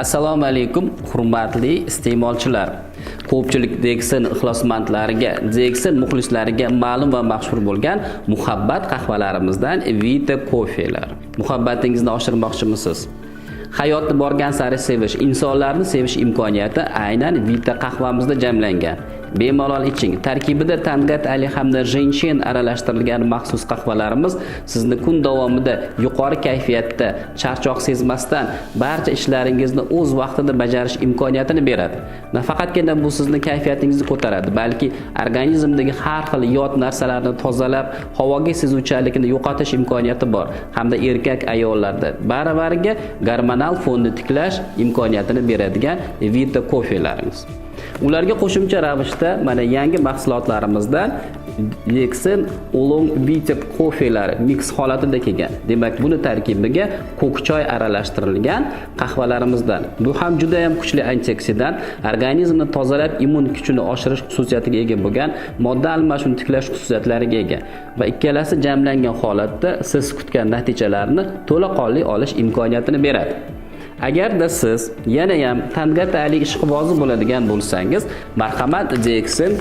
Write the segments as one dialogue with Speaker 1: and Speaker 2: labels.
Speaker 1: Assalomu alaykum, hurmatli iste'molchilar. Ko'pchilik Dexin ixlosmandlariga, Dexin muxlislariga ma'lum va mashhur bo'lgan muhabbat qahvalarimizdan Vita Coffee'lar. Muhabbatingizni oshirmoqchimisiz? Hayotni borgan sari sevish, insonlarni sevish imkoniyati aynan Vita qahvamizda jamlangan. Bemalol iching. Tarkibida tangat ali hamda zhenshen aralashtirilgan maxsus qahvalarimiz sizni kun davomida yuqori kayfiyatda, charchoq sezmasdan barcha ishlaringizni o'z vaqtida bajarish imkoniyatini beradi. Nafaqatgina bu sizni kayfiyatingizni ko'taradi, balki organizmdagi har xil yot narsalarni tozalab, havoga sezuvchanlikni yo'qotish imkoniyati bor, hamda erkak ayollarda baravariga gormonal fonni tiklash imkoniyatini beradigan Vita Coffee'larimiz. Ularga qo'shimcha ravishda mana yangi mahsulotlarimizdan Dexin Oolong Vita Coffee'lari mix holatida kelgan. Demak, buni tarkibiga ko'k choy aralashtirilgan qahvalarimizdan. Bu ham juda ham kuchli antioksidant, organizmni tozalab, immun kuchini oshirish xususiyatiga ega bo'lgan, modda almashuvini tiklash xususiyatlariga ega va ikkalasi jamlangan holatda siz kutgan natijalarni to'laqonli olish imkoniyatini beradi. Agarda siz yana ham tangat ali ishqibozi bo'ladigan bo'lsangiz, marhamat Dexin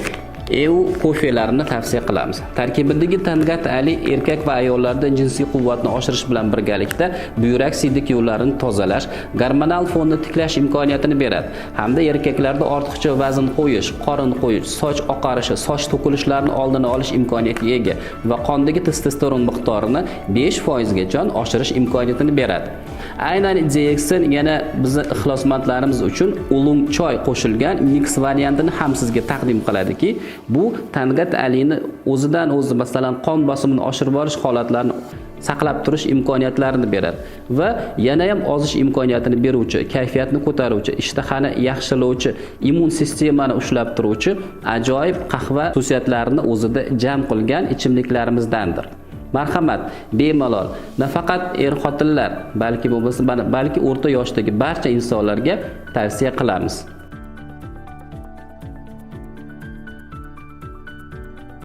Speaker 1: EU koffelarini tavsiya qilamiz. Tarkibidagi tangat ali erkak va ayollarda jinsiy quvvatni oshirish bilan birgalikda buyrak siydik yo'llarini tozalash, gormonal fonni tiklash imkoniyatini beradi. Hamda erkaklarda ortiqcha vazn qo'yish, qorin qo'yish, soch oqarishi, soch to'kilishlarini oldini olish imkoniyatiga ega va qondagi testosteron miqdorini 5% gacha oshirish imkoniyatini beradi. Aynan Dexin yana bizning ixlosmandlarimiz uchun Oolong choy qo'shilgan mix variantini ham sizga taqdim qiladiki, bu tangat alini o'zidan o'zi masalan qon bosimini oshirib borish holatlarini saqlab turish imkoniyatlarini beradi va yana ham ozish imkoniyatini beruvchi, kayfiyatni ko'taruvchi, ishtahani yaxshilovchi, immun sistemani ushlab turuvchi ajoyib qahva xususiyatlarini o'zida jam qilgan ichimliklarimizdandir. Marhamat, bemalol, nafaqat er-xotinlar, balki o'rta yoshdagi barcha insonlarga tavsiya qilamiz.